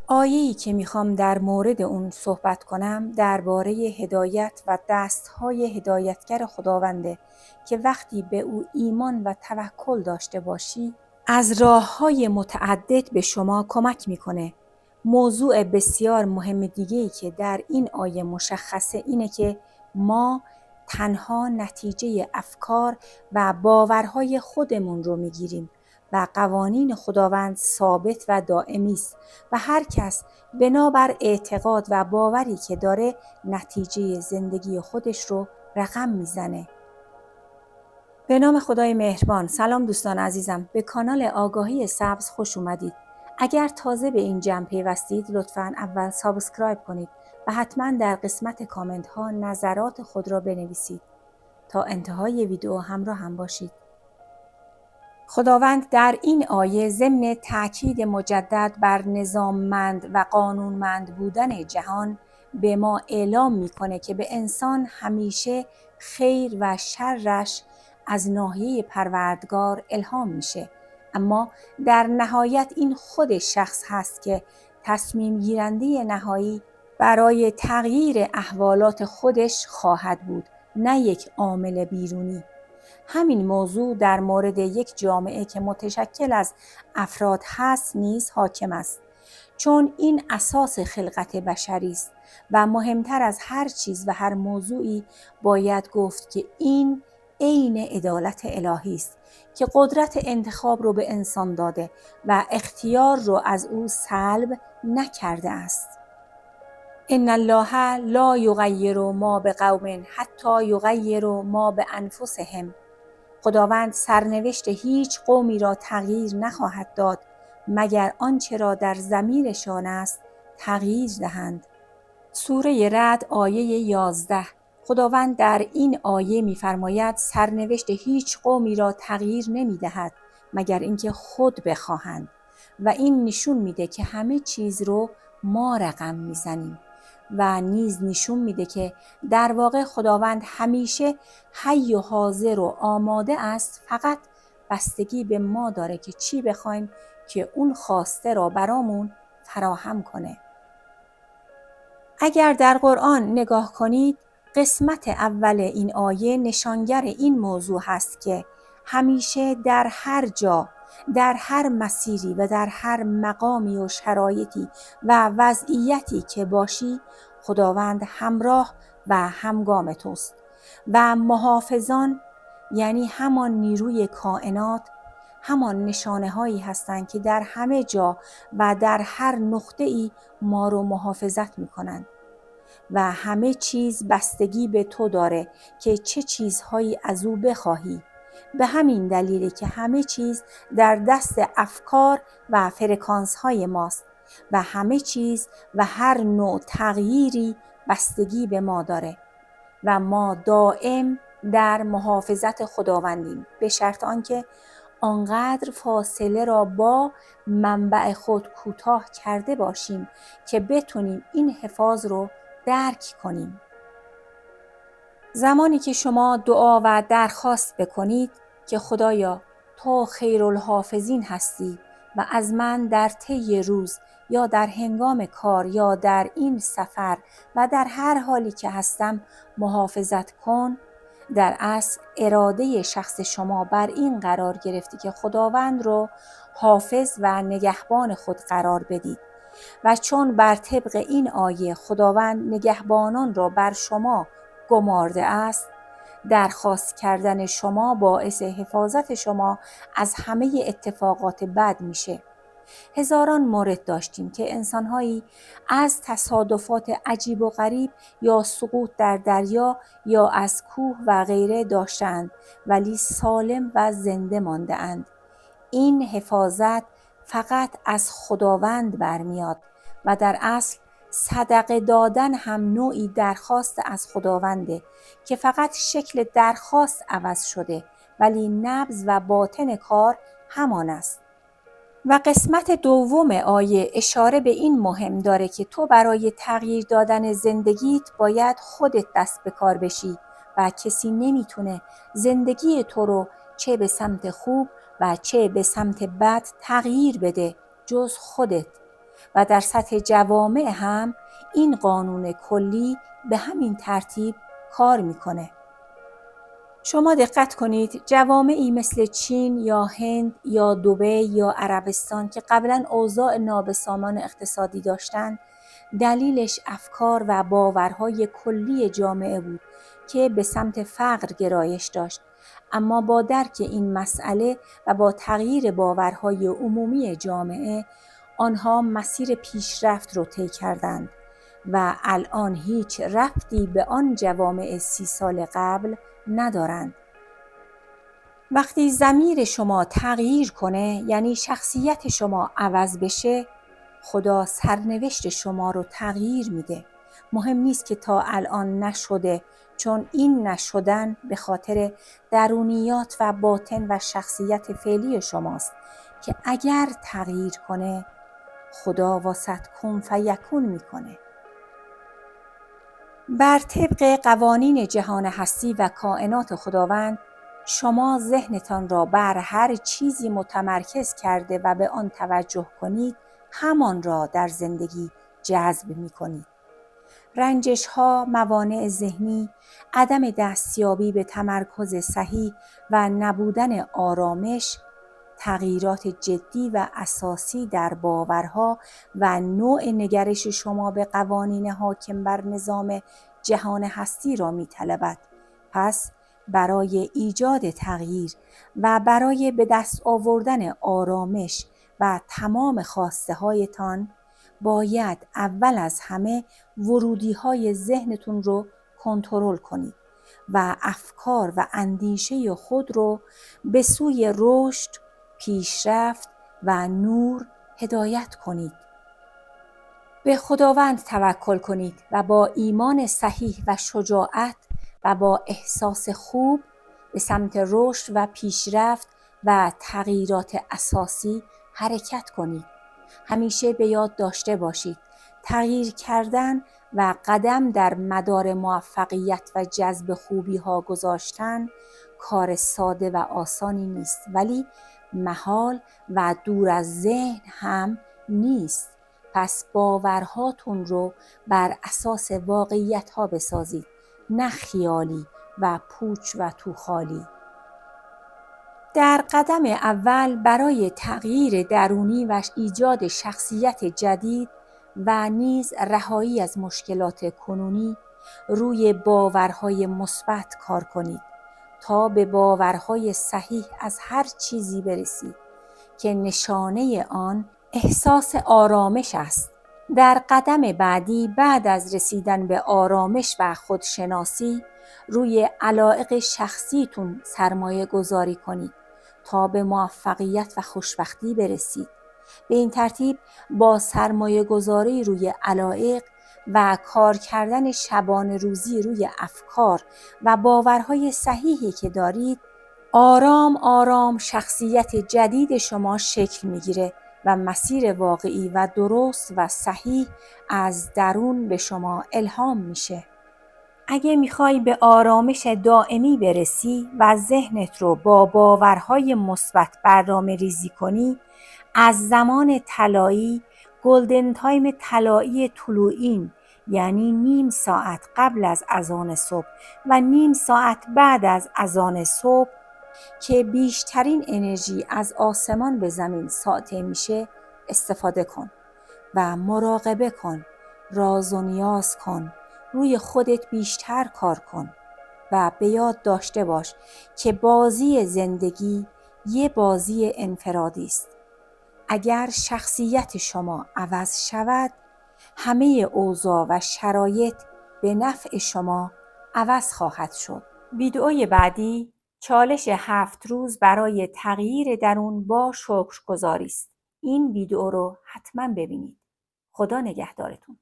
آیه‌ای که میخوام در مورد اون صحبت کنم درباره هدایت و دستهای هدایتگر خداونده که وقتی به او ایمان و توکل داشته باشی از راه‌های متعدد به شما کمک میکنه. موضوع بسیار مهم دیگه‌ای که در این آیه مشخصه اینه که ما تنها نتیجه افکار و باورهای خودمون رو میگیریم و قوانین خداوند ثابت و دائمی است و هر کس بنابر اعتقاد و باوری که داره نتیجه زندگی خودش رو رقم میزنه. به نام خدای مهربان. سلام دوستان عزیزم، به کانال آگاهی سبز خوش اومدید. اگر تازه به این جمع پیوستید لطفاً اول سابسکرایب کنید و حتما در قسمت کامنت ها نظرات خود را بنویسید تا انتهای ویدیو همراه هم باشید. خداوند در این آیه ضمن تأکید مجدد بر نظاممند و قانونمند بودن جهان به ما اعلام میکنه که به انسان همیشه خیر و شرش از ناحیه پروردگار الهام میشه، اما در نهایت این خود شخص هست که تصمیم گیرنده نهایی برای تغییر احوالات خودش خواهد بود، نه یک عامل بیرونی. همین موضوع در مورد یک جامعه که متشکل از افراد هست نیز حاکم است، چون این اساس خلقت بشری است و مهمتر از هر چیز و هر موضوعی باید گفت که این عین عدالت الهی است که قدرت انتخاب رو به انسان داده و اختیار رو از او سلب نکرده است. ان الله لا یغیر ما بقوم حتی یغیروا ما بانفسهم. خداوند سرنوشت هیچ قومی را تغییر نخواهد داد مگر آنچه را در ضمیرشان است تغییر دهند. سوره رعد آیه 11. خداوند در این آیه می‌فرماید سرنوشت هیچ قومی را تغییر نمی‌دهد مگر اینکه خود بخواهند و این نشون میده که همه چیز رو ما رقم میزنیم و نیز نشون میده که در واقع خداوند همیشه حی و حاضر و آماده است، فقط بستگی به ما داره که چی بخوایم که اون خواسته را برامون فراهم کنه. اگر در قرآن نگاه کنید قسمت اول این آیه نشانگر این موضوع هست که همیشه در هر جا، در هر مسیری و در هر مقامی و شرایطی و وضعیتی که باشی خداوند همراه و همگام توست و محافظان یعنی همان نیروی کائنات همان نشانه هایی هستند که در همه جا و در هر نقطه ای ما رو محافظت می کنند و همه چیز بستگی به تو داره که چه چیزهایی از او بخواهی. به همین دلیله که همه چیز در دست افکار و فرکانس های ماست و همه چیز و هر نوع تغییری بستگی به ما داره و ما دائم در محافظت خداوندیم، به شرط آنکه آنقدر فاصله را با منبع خود کوتاه کرده باشیم که بتونیم این حفاظ رو درک کنیم. زمانی که شما دعا و درخواست بکنید که خدایا تو خیرالحافظین هستی و از من در طی روز یا در هنگام کار یا در این سفر و در هر حالی که هستم محافظت کن، در اصل اراده شخص شما بر این قرار گرفتی که خداوند رو حافظ و نگهبان خود قرار بدید و چون بر طبق این آیه خداوند نگهبانان را بر شما گمارده است، درخواست کردن شما باعث حفاظت شما از همه اتفاقات بد میشه. هزاران مورد داشتیم که انسانهایی از تصادفات عجیب و غریب یا سقوط در دریا یا از کوه و غیره داشتند ولی سالم و زنده مانده اند. این حفاظت فقط از خداوند برمیاد و در اصل صدقه دادن هم نوعی درخواست از خداونده که فقط شکل درخواست عوض شده ولی نبض و باطن کار همان است. و قسمت دوم آیه اشاره به این مهم داره که تو برای تغییر دادن زندگیت باید خودت دست به کار بشی و کسی نمیتونه زندگی تو رو چه به سمت خوب و چه به سمت بد تغییر بده جز خودت. و در سطح جوامع هم این قانون کلی به همین ترتیب کار میکنه. شما دقت کنید جوامعی مثل چین یا هند یا دبی یا عربستان که قبلا اوضاع نابسامان اقتصادی داشتند، دلیلش افکار و باورهای کلی جامعه بود که به سمت فقر گرایش داشت. اما با درک این مسئله و با تغییر باورهای عمومی جامعه، آنها مسیر پیشرفت رو طی کردند و الان هیچ ربطی به آن جوامع 30 سال قبل ندارند. وقتی ضمیر شما تغییر کنه، یعنی شخصیت شما عوض بشه، خدا سرنوشت شما رو تغییر میده. مهم نیست که تا الان نشده، چون این نشدن به خاطر درونیات و باطن و شخصیت فعلی شماست که اگر تغییر کنه، خدا واسط کن فیکون میکنه. بر طبق قوانین جهان هستی و کائنات خداوند، شما ذهنتان را بر هر چیزی متمرکز کرده و به آن توجه کنید، همان را در زندگی جذب می کنید. رنجش ها، موانع ذهنی، عدم دستیابی به تمرکز صحیح و نبودن آرامش، تغییرات جدی و اساسی در باورها و نوع نگرش شما به قوانین حاکم بر نظام جهان هستی را می‌طلبد. پس برای ایجاد تغییر و برای به دست آوردن آرامش و تمام خواسته هایتان، باید اول از همه ورودی های ذهنتون رو کنترل کنید و افکار و اندیشه خود رو به سوی رشد، پیشرفت و نور هدایت کنید. به خداوند توکل کنید و با ایمان صحیح و شجاعت و با احساس خوب به سمت رشد و پیشرفت و تغییرات اساسی حرکت کنید. همیشه به یاد داشته باشید تغییر کردن و قدم در مدار موفقیت و جذب خوبی ها گذاشتن کار ساده و آسانی نیست، ولی محال و دور از ذهن هم نیست. پس باورهاتون رو بر اساس واقعیت ها بسازید، نه خیالی و پوچ و توخالی. در قدم اول برای تغییر درونی و ایجاد شخصیت جدید و نیز رهایی از مشکلات کنونی، روی باورهای مثبت کار کنید تا به باورهای صحیح از هر چیزی برسید که نشانه آن احساس آرامش است. در قدم بعدی، بعد از رسیدن به آرامش و خودشناسی، روی علایق شخصیتون سرمایه گذاری کنید تا به موفقیت و خوشبختی برسید. به این ترتیب با سرمایه گذاری روی علایق و کار کردن شبانه روزی روی افکار و باورهای صحیحی که دارید، آرام آرام شخصیت جدید شما شکل میگیره و مسیر واقعی و درست و صحیح از درون به شما الهام میشه. اگه میخوای به آرامش دائمی برسی و ذهنت رو با باورهای مثبت برنامه ریزی کنی، از زمان طلایی، گلدن تایم طلایی طلوعین، یعنی نیم ساعت قبل از اذان صبح و نیم ساعت بعد از اذان صبح که بیشترین انرژی از آسمان به زمین ساطع میشه استفاده کن و مراقبه کن، راز و نیاز کن، روی خودت بیشتر کار کن و به یاد داشته باش که بازی زندگی یه بازی انفرادی است. اگر شخصیت شما عوض شود، همه اوضاع و شرایط به نفع شما عوض خواهد شد. ویدئوی بعدی چالش 7 روز برای تغییر درون با شکرگزاری است. این ویدئو رو حتما ببینید. خدا نگهدارتون.